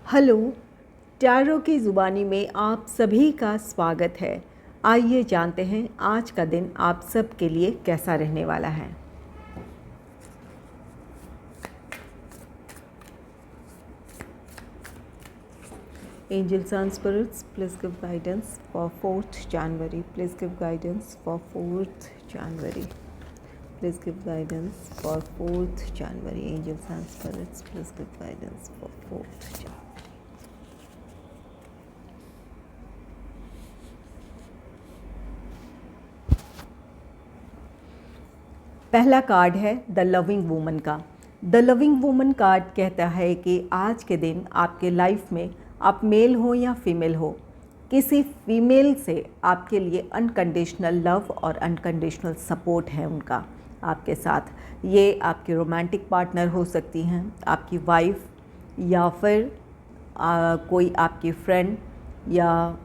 Hello, tarot की ज़ुबानी में आप सभी का स्वागत है। आइए जानते हैं आज का दिन आप सब के लिए कैसा रहने वाला है। Angels and spirits, please give guidance for 4th January. Please give guidance for 4th January. Please give guidance for 4th January. Angels and spirits, please give guidance for 4th January. पहला कार्ड है the loving woman का। The loving woman card कहता है कि आज के दिन आपके लाइफ में आप मेल हो या फीमेल हो, किसी फीमेल से आपके लिए अनकंडीशनल लव और अनकंडीशनल सपोर्ट है उनका आपके साथ। ये आपके रोमांटिक पार्टनर हो सकती हैं, आपकी वाइफ, या फिर कोई आपकी फ्रेंड या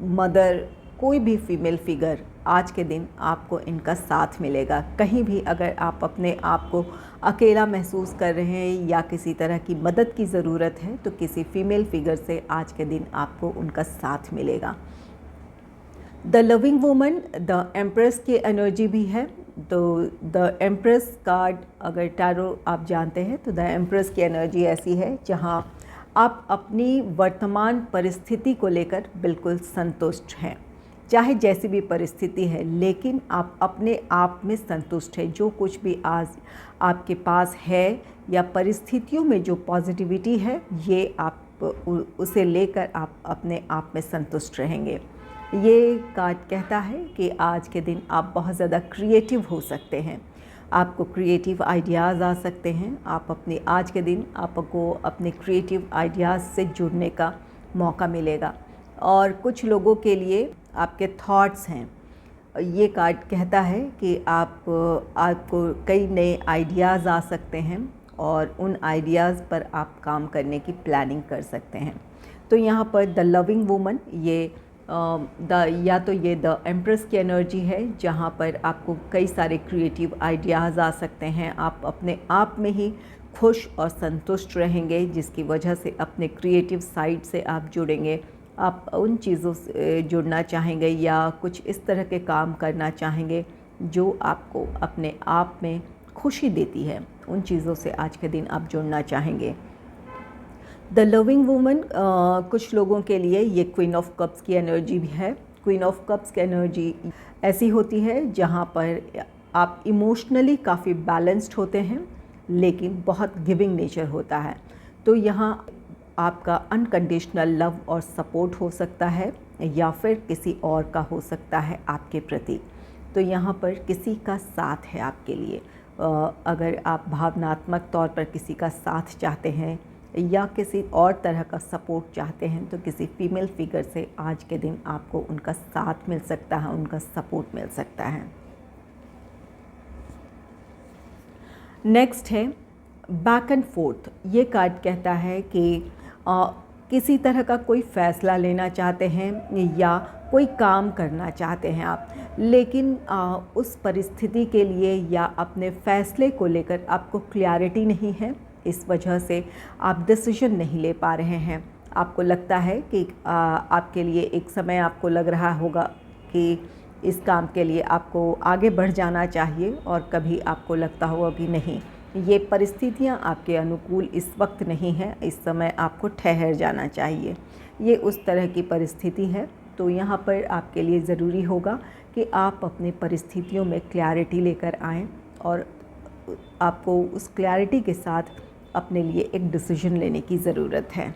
मदर, कोई भी फीमेल फिगर। आज के दिन आपको इनका साथ मिलेगा। कहीं भी अगर आप अपने आप को अकेला महसूस कर रहे हैं या किसी तरह की मदद की ज़रूरत है तो किसी फीमेल फिगर से आज के दिन आपको उनका साथ मिलेगा। The loving woman the empress की एनर्जी भी है। तो द एम्प्रेस कार्ड, अगर टैरो आप जानते हैं तो द एम्प्रेस की एनर्जी ऐसी है जहां आप अपनी वर्तमान परिस्थिति को लेकर बिल्कुल संतुष्ट हैं, चाहे जैसी भी परिस्थिति है, लेकिन आप अपने आप में संतुष्ट हैं। जो कुछ भी आज आपके पास है या परिस्थितियों में जो पॉजिटिविटी है, ये आप उसे लेकर आप अपने आप में संतुष्ट रहेंगे। ये कार्ड कहता है कि आज के दिन आप बहुत ज़्यादा क्रिएटिव हो सकते हैं, आपको क्रिएटिव आइडियाज़ आ सकते हैं। आज के दिन आपको अपने क्रिएटिव आइडियाज़ से जुड़ने का मौका मिलेगा और कुछ लोगों के लिए आपके थॉट्स हैं। ये कार्ड कहता है कि आपको कई नए आइडियाज़ आ सकते हैं और उन आइडियाज़ पर आप काम करने की प्लानिंग कर सकते हैं। तो यहाँ पर द लविंग वूमन ये द एम्प्रेस की एनर्जी है जहाँ पर आपको कई सारे क्रिएटिव आइडियाज़ आ सकते हैं। आप अपने आप में ही खुश और संतुष्ट रहेंगे, जिसकी वजह से अपने क्रिएटिव साइड से आप जुड़ेंगे। आप उन चीज़ों से जुड़ना चाहेंगे या कुछ इस तरह के काम करना चाहेंगे जो आपको अपने आप में खुशी देती है। उन चीज़ों से आज के दिन आप जुड़ना चाहेंगे। द लविंग वूमन कुछ लोगों के लिए ये क्वीन ऑफ कप्स की एनर्जी भी है। क्वीन ऑफ कप्स की एनर्जी ऐसी होती है जहाँ पर आप इमोशनली काफ़ी बैलेंस्ड होते हैं, लेकिन बहुत गिविंग नेचर होता है। तो यहाँ आपका अनकंडीशनल लव और सपोर्ट हो सकता है या फिर किसी और का हो सकता है आपके प्रति। तो यहाँ पर किसी का साथ है आपके लिए। अगर आप भावनात्मक तौर पर किसी का साथ चाहते हैं या किसी और तरह का सपोर्ट चाहते हैं तो किसी फीमेल फिगर से आज के दिन आपको उनका साथ मिल सकता है, उनका सपोर्ट मिल सकता है। नेक्स्ट है बैक एंड फोर्थ। ये कार्ड कहता है कि किसी तरह का कोई फ़ैसला लेना चाहते हैं या कोई काम करना चाहते हैं आप, लेकिन उस परिस्थिति के लिए या अपने फ़ैसले को लेकर आपको क्लैरिटी नहीं है। इस वजह से आप डिसीजन नहीं ले पा रहे हैं। आपको लगता है कि आपके लिए एक समय आपको लग रहा होगा कि इस काम के लिए आपको आगे बढ़ जाना चाहिए और कभी आपको लगता होगा कि नहीं, ये परिस्थितियाँ आपके अनुकूल इस वक्त नहीं है, इस समय आपको ठहर जाना चाहिए। ये उस तरह की परिस्थिति है। तो यहाँ पर आपके लिए ज़रूरी होगा कि आप अपनी परिस्थितियों में क्लैरिटी लेकर आएँ और आपको उस क्लैरिटी के साथ अपने लिए एक डिसीजन लेने की ज़रूरत है।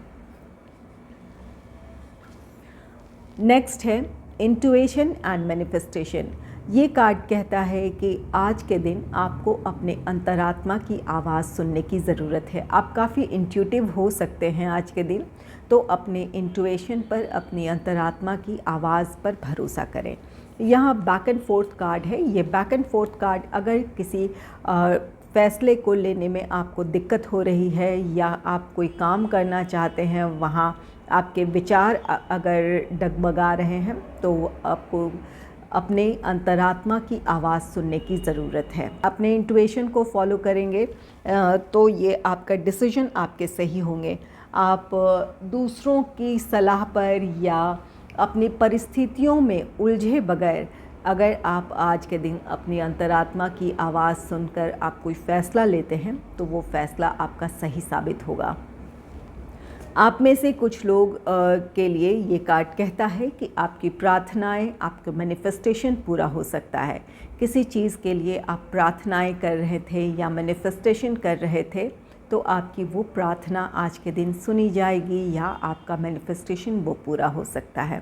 नेक्स्ट है इंट्यूशन एंड मैनिफेस्टेशन। ये कार्ड कहता है कि आज के दिन आपको अपने अंतरात्मा की आवाज़ सुनने की ज़रूरत है। आप काफ़ी इंट्यूटिव हो सकते हैं आज के दिन, तो अपने इंट्यूशन पर, अपनी अंतरात्मा की आवाज़ पर भरोसा करें। यहाँ बैक एंड फोर्थ कार्ड है। ये बैक एंड फोर्थ कार्ड अगर किसी फ़ैसले को लेने में आपको दिक्कत हो रही है या आप कोई काम करना चाहते हैं, वहाँ आपके विचार अगर डगमगा रहे हैं तो आपको अपने अंतरात्मा की आवाज़ सुनने की ज़रूरत है। अपने इंट्यूशन को फॉलो करेंगे तो ये आपका डिसीजन आपके सही होंगे। आप दूसरों की सलाह पर या अपनी परिस्थितियों में उलझे बगैर अगर आप आज के दिन अपनी अंतरात्मा की आवाज़ सुनकर आप कोई फ़ैसला लेते हैं तो वो फ़ैसला आपका सही साबित होगा। आप में से कुछ लोग के लिए ये कार्ड कहता है कि आपकी प्रार्थनाएं, आपका मैनिफेस्टेशन पूरा हो सकता है। किसी चीज़ के लिए आप प्रार्थनाएं कर रहे थे या मैनिफेस्टेशन कर रहे थे तो आपकी वो प्रार्थना आज के दिन सुनी जाएगी या आपका मैनिफेस्टेशन वो पूरा हो सकता है।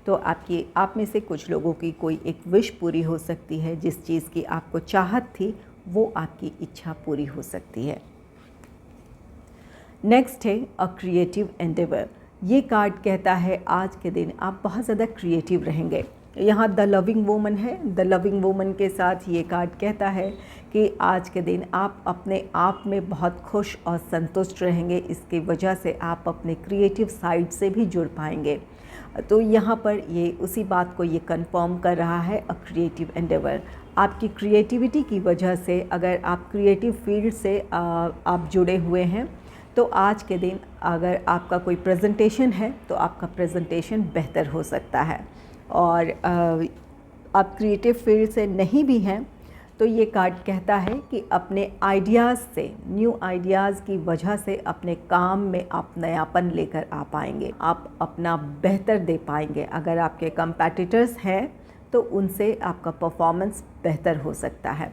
तो आप में से कुछ लोगों की कोई एक विश पूरी हो सकती है, जिस चीज़ की आपको चाहत थी वो आपकी इच्छा पूरी हो सकती है। नेक्स्ट है अ क्रिएटिव एंडेवर। ये कार्ड कहता है आज के दिन आप बहुत ज़्यादा क्रिएटिव रहेंगे। यहाँ द लविंग वूमन है। द लविंग वूमन के साथ ये कार्ड कहता है कि आज के दिन आप अपने आप में बहुत खुश और संतुष्ट रहेंगे। इसकी वजह से आप अपने क्रिएटिव साइड से भी जुड़ पाएंगे। तो यहाँ पर ये उसी बात को ये कंफर्म कर रहा है अ क्रिएटिव एंडेवर। आपकी क्रिएटिविटी की वजह से अगर आप क्रिएटिव फील्ड से आप जुड़े हुए हैं तो आज के दिन अगर आपका कोई प्रेजेंटेशन है तो आपका प्रेजेंटेशन बेहतर हो सकता है। और आप क्रिएटिव फील्ड से नहीं भी हैं तो ये कार्ड कहता है कि अपने आइडियाज़ से, न्यू आइडियाज़ की वजह से अपने काम में आप नयापन लेकर आ पाएंगे, आप अपना बेहतर दे पाएंगे। अगर आपके कंपेटिटर्स हैं तो उनसे आपका परफॉर्मेंस बेहतर हो सकता है।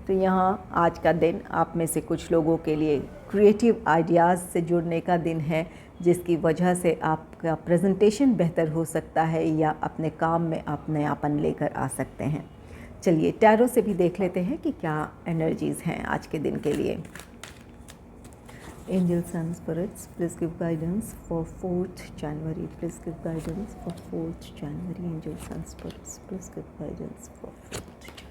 तो यहाँ आज का दिन आप में से कुछ लोगों के लिए क्रिएटिव आइडियाज़ से जुड़ने का दिन है, जिसकी वजह से आपका प्रेजेंटेशन बेहतर हो सकता है या अपने काम में आप नयापन लेकर आ सकते हैं। चलिए टैरो से भी देख लेते हैं कि क्या एनर्जीज़ हैं आज के दिन के लिए। Angels and spirits, please give guidance for 4th January। Please give guidance for 4th January। Angels and spirits, please give guidance for 4th January।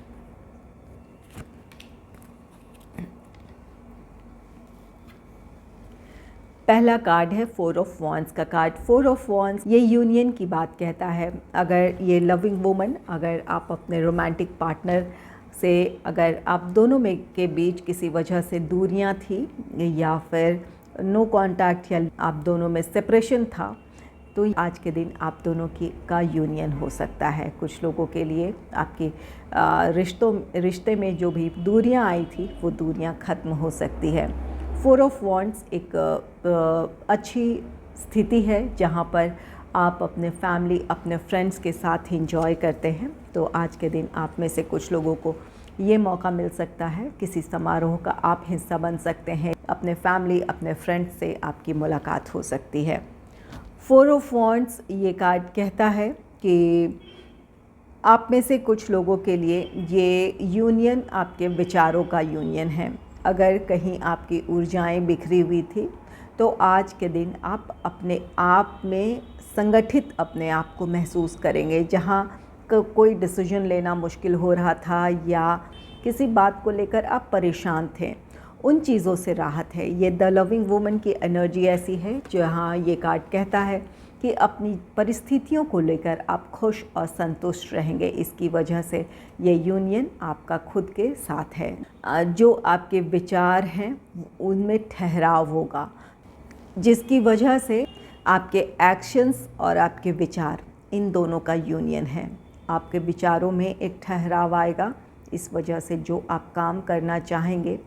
पहला कार्ड है 4 ऑफ वॉन्ड्स का कार्ड। 4 ऑफ वॉन्ड्स ये यूनियन की बात कहता है। अगर ये लविंग वुमन, अगर आप अपने रोमांटिक पार्टनर से, अगर आप दोनों में के बीच किसी वजह से दूरियां थी या फिर नो कांटेक्ट या आप दोनों में सेपरेशन था तो आज के दिन आप दोनों का यूनियन हो सकता है। कुछ लोगों के लिए आपकी रिश्ते में जो भी दूरियां आई थी वो दूरियां ख़त्म हो सकती है। 4 ऑफ वॉन्ड्स एक अच्छी स्थिति है जहाँ पर आप अपने फैमिली, अपने फ्रेंड्स के साथ एंजॉय करते हैं। तो आज के दिन आप में से कुछ लोगों को ये मौका मिल सकता है, किसी समारोह का आप हिस्सा बन सकते हैं, अपने फैमिली, अपने फ्रेंड्स से आपकी मुलाकात हो सकती है। 4 ऑफ वॉन्ड्स ये कार्ड कहता है कि आप में से कुछ लोगों के लिए ये यूनियन आपके विचारों का यूनियन है। अगर कहीं आपकी ऊर्जाएं बिखरी हुई थी तो आज के दिन आप अपने आप में संगठित अपने आप को महसूस करेंगे। जहां कोई डिसीजन लेना मुश्किल हो रहा था या किसी बात को लेकर आप परेशान थे, उन चीज़ों से राहत है। ये द लविंग वुमन की एनर्जी ऐसी है जहाँ ये कार्ड कहता है कि अपनी परिस्थितियों को लेकर आप खुश और संतुष्ट रहेंगे। इसकी वजह से ये यूनियन आपका खुद के साथ है। जो आपके विचार हैं उनमें ठहराव होगा, जिसकी वजह से आपके एक्शंस और आपके विचार इन दोनों का यूनियन है। आपके विचारों में एक ठहराव आएगा, इस वजह से जो आप काम करना चाहेंगे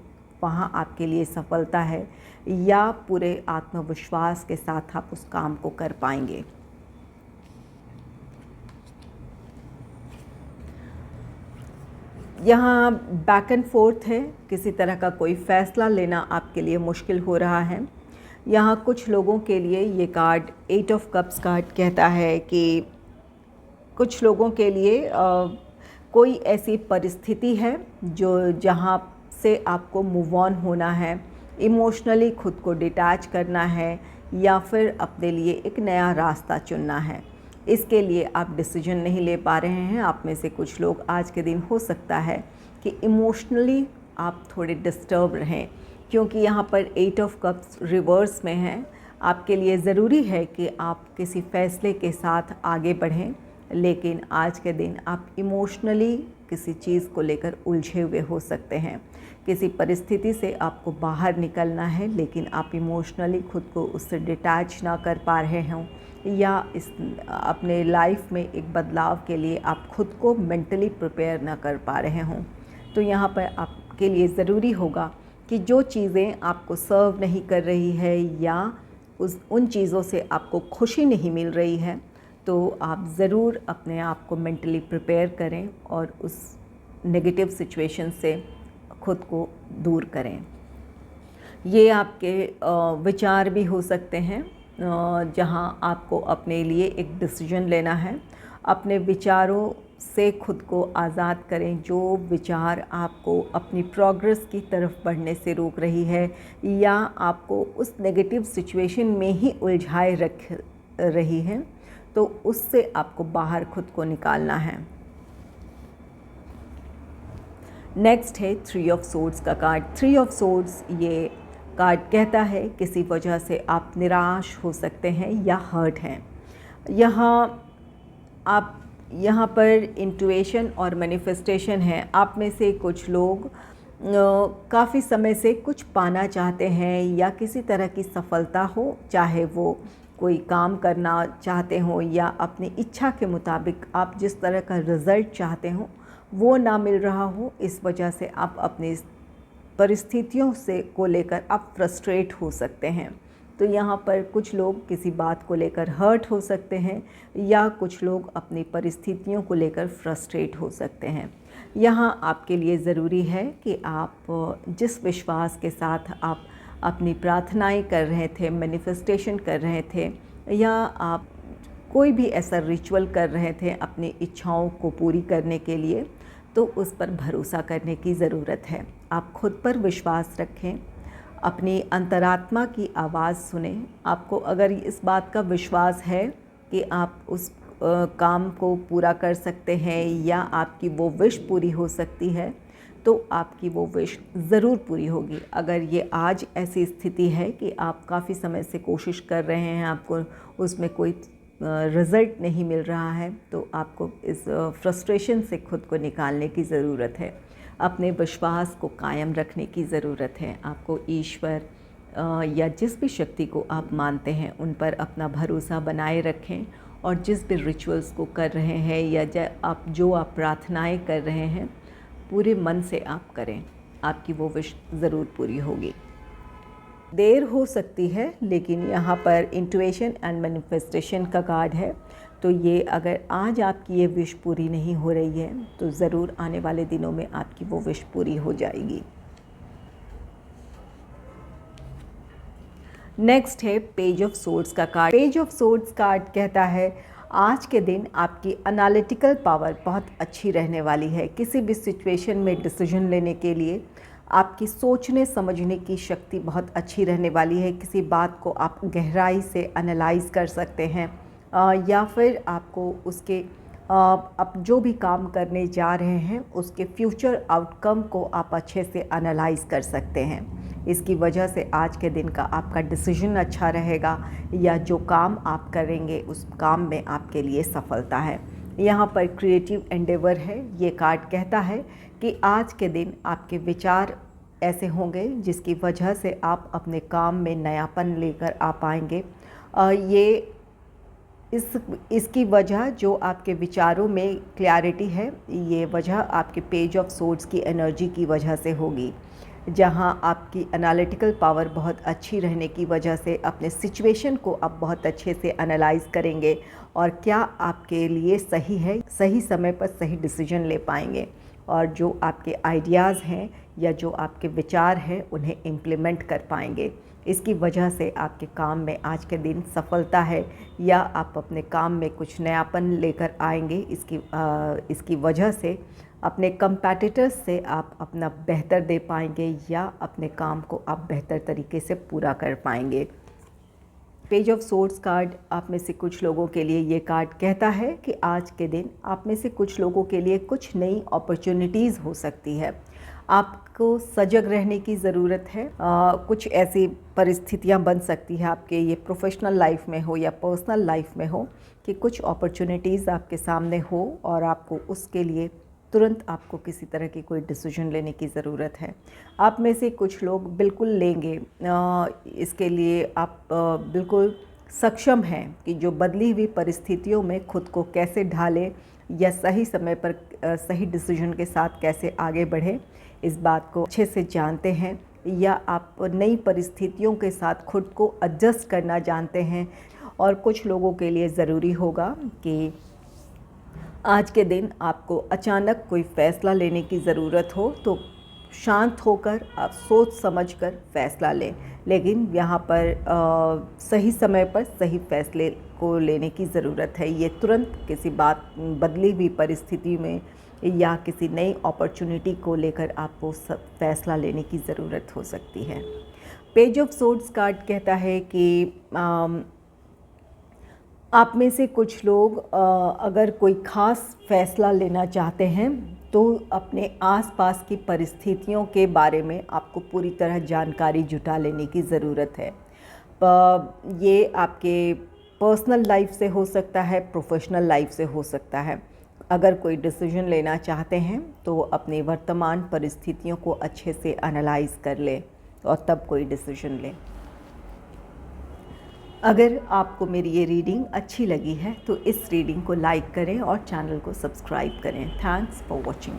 वहाँ आपके लिए सफलता है या पूरे आत्मविश्वास के साथ आप उस काम को कर पाएंगे। यहाँ बैक एंड फोर्थ है, किसी तरह का कोई फ़ैसला लेना आपके लिए मुश्किल हो रहा है। यहाँ कुछ लोगों के लिए ये कार्ड 8 ऑफ कप्स कार्ड कहता है कि कुछ लोगों के लिए कोई ऐसी परिस्थिति है जहाँ से आपको मूव ऑन होना है, इमोशनली खुद को डिटैच करना है या फिर अपने लिए एक नया रास्ता चुनना है। इसके लिए आप डिसीजन नहीं ले पा रहे हैं। आप में से कुछ लोग आज के दिन हो सकता है कि इमोशनली आप थोड़े डिस्टर्ब रहें, क्योंकि यहाँ पर 8 ऑफ कप्स रिवर्स में है। आपके लिए ज़रूरी है कि आप किसी फ़ैसले के साथ आगे बढ़ें लेकिन आज के दिन आप इमोशनली किसी चीज़ को लेकर उलझे हुए हो सकते हैं। किसी परिस्थिति से आपको बाहर निकलना है, लेकिन आप इमोशनली खुद को उससे डिटैच ना कर पा रहे हों, या इस अपने लाइफ में एक बदलाव के लिए आप खुद को मेंटली प्रिपेयर ना कर पा रहे हों। तो यहाँ पर आपके लिए ज़रूरी होगा कि जो चीज़ें आपको सर्व नहीं कर रही है या उन चीज़ों से आपको खुशी नहीं मिल रही है, तो आप ज़रूर अपने आप को मेंटली प्रिपेयर करें और उस नेगेटिव सिचुएशन से खुद को दूर करें। ये आपके विचार भी हो सकते हैं, जहां आपको अपने लिए एक डिसीजन लेना है। अपने विचारों से खुद को आज़ाद करें। जो विचार आपको अपनी प्रोग्रेस की तरफ बढ़ने से रोक रही है या आपको उस नेगेटिव सिचुएशन में ही उलझाए रख रही है, तो उससे आपको बाहर खुद को निकालना है। नेक्स्ट है 3 ऑफ सोर्ड्स का कार्ड। 3 ऑफ सोर्ड्स ये कार्ड कहता है किसी वजह से आप निराश हो सकते हैं या हर्ट हैं। यहाँ पर इंट्यूशन और मैनिफेस्टेशन है। आप में से कुछ लोग काफ़ी समय से कुछ पाना चाहते हैं या किसी तरह की सफलता हो, चाहे वो कोई काम करना चाहते हो या अपनी इच्छा के मुताबिक आप जिस तरह का रिज़ल्ट चाहते हो वो ना मिल रहा हो। इस वजह से आप अपनी परिस्थितियों से को लेकर आप फ्रस्ट्रेट हो सकते हैं। तो यहाँ पर कुछ लोग किसी बात को लेकर हर्ट हो सकते हैं या कुछ लोग अपनी परिस्थितियों को लेकर फ्रस्ट्रेट हो सकते हैं। यहाँ आपके लिए ज़रूरी है कि आप जिस विश्वास के साथ आप अपनी प्रार्थनाएं कर रहे थे, मैनिफेस्टेशन कर रहे थे, या आप कोई भी ऐसा रिचुअल कर रहे थे अपनी इच्छाओं को पूरी करने के लिए, तो उस पर भरोसा करने की ज़रूरत है। आप खुद पर विश्वास रखें, अपनी अंतरात्मा की आवाज़ सुने। आपको अगर इस बात का विश्वास है कि आप उस काम को पूरा कर सकते हैं या आपकी वो विश पूरी हो सकती है, तो आपकी वो विश ज़रूर पूरी होगी। अगर ये आज ऐसी स्थिति है कि आप काफ़ी समय से कोशिश कर रहे हैं, आपको उसमें कोई रिज़ल्ट नहीं मिल रहा है, तो आपको इस फ्रस्ट्रेशन से खुद को निकालने की ज़रूरत है। अपने विश्वास को कायम रखने की ज़रूरत है। आपको ईश्वर या जिस भी शक्ति को आप मानते हैं उन पर अपना भरोसा बनाए रखें, और जिस भी रिचुअल्स को कर रहे हैं या जो आप प्रार्थनाएं कर रहे हैं, पूरे मन से आप करें। आपकी वो विश ज़रूर पूरी होगी। देर हो सकती है, लेकिन यहाँ पर इंट्यूशन एंड मैनिफेस्टेशन का कार्ड है। तो ये अगर आज आपकी ये विश पूरी नहीं हो रही है, तो ज़रूर आने वाले दिनों में आपकी वो विश पूरी हो जाएगी। नेक्स्ट है पेज ऑफ सोर्ड्स का card. Page of swords card कहता है आज के दिन आपकी एनालिटिकल पावर बहुत अच्छी रहने वाली है। किसी भी सिचुएशन में डिसीजन लेने के लिए आपकी सोचने समझने की शक्ति बहुत अच्छी रहने वाली है। किसी बात को आप गहराई से एनालाइज कर सकते हैं, या फिर आपको उसके आप जो भी काम करने जा रहे हैं उसके फ्यूचर आउटकम को आप अच्छे से एनालाइज कर सकते हैं। इसकी वजह से आज के दिन का आपका डिसीजन अच्छा रहेगा, या जो काम आप करेंगे उस काम में आपके लिए सफलता है। यहाँ पर क्रिएटिव एंडेवर है। ये कार्ड कहता है कि आज के दिन आपके विचार ऐसे होंगे जिसकी वजह से आप अपने काम में नयापन लेकर आ पाएंगे। इसकी वजह जो आपके विचारों में क्लैरिटी है, ये वजह आपके पेज ऑफ सोर्ड्स की एनर्जी की वजह से होगी, जहां आपकी एनालिटिकल पावर बहुत अच्छी रहने की वजह से अपने सिचुएशन को आप बहुत अच्छे से एनालाइज करेंगे और क्या आपके लिए सही है, सही समय पर सही डिसीजन ले पाएंगे, और जो आपके आइडियाज़ हैं या जो आपके विचार हैं उन्हें इम्प्लीमेंट कर पाएंगे। इसकी वजह से आपके काम में आज के दिन सफलता है, या आप अपने काम में कुछ नयापन लेकर आएंगे। इसकी वजह से अपने कंपैटिटर्स से आप अपना बेहतर दे पाएंगे, या अपने काम को आप बेहतर तरीके से पूरा कर पाएंगे। पेज ऑफ सोर्ड्स कार्ड आप में से कुछ लोगों के लिए ये कार्ड कहता है कि आज के दिन आप में से कुछ लोगों के लिए कुछ नई अपॉर्चुनिटीज़ हो सकती है। आप आपको सजग रहने की ज़रूरत है। कुछ ऐसी परिस्थितियां बन सकती है आपके ये प्रोफेशनल लाइफ में हो या पर्सनल लाइफ में हो कि कुछ अपॉर्चुनिटीज़ आपके सामने हो और आपको उसके लिए तुरंत आपको किसी तरह की कोई डिसीजन लेने की ज़रूरत है। आप में से कुछ लोग बिल्कुल लेंगे, इसके लिए आप बिल्कुल सक्षम हैं कि जो बदली हुई परिस्थितियों में खुद को कैसे ढालें या सही समय पर सही डिसीजन के साथ कैसे आगे बढ़ें, इस बात को अच्छे से जानते हैं। या आप नई परिस्थितियों के साथ खुद को एडजस्ट करना जानते हैं। और कुछ लोगों के लिए ज़रूरी होगा कि आज के दिन आपको अचानक कोई फ़ैसला लेने की ज़रूरत हो तो शांत होकर आप सोच समझकर फ़ैसला लें, लेकिन यहाँ पर सही समय पर सही फ़ैसले को लेने की ज़रूरत है। ये तुरंत किसी बदली हुई परिस्थिति में या किसी नई अपॉर्चुनिटी को लेकर आपको फ़ैसला लेने की ज़रूरत हो सकती है। पेज ऑफ सोर्ड्स कार्ड कहता है कि आप में से कुछ लोग अगर कोई ख़ास फ़ैसला लेना चाहते हैं तो अपने आसपास की परिस्थितियों के बारे में आपको पूरी तरह जानकारी जुटा लेने की ज़रूरत है। ये आपके पर्सनल लाइफ से हो सकता है, प्रोफेशनल लाइफ से हो सकता है। अगर कोई डिसीजन लेना चाहते हैं तो अपनी वर्तमान परिस्थितियों को अच्छे से एनालाइज कर लें और तब कोई डिसीजन लें। अगर आपको मेरी ये रीडिंग अच्छी लगी है तो इस रीडिंग को लाइक करें और चैनल को सब्सक्राइब करें। Thanks for watching.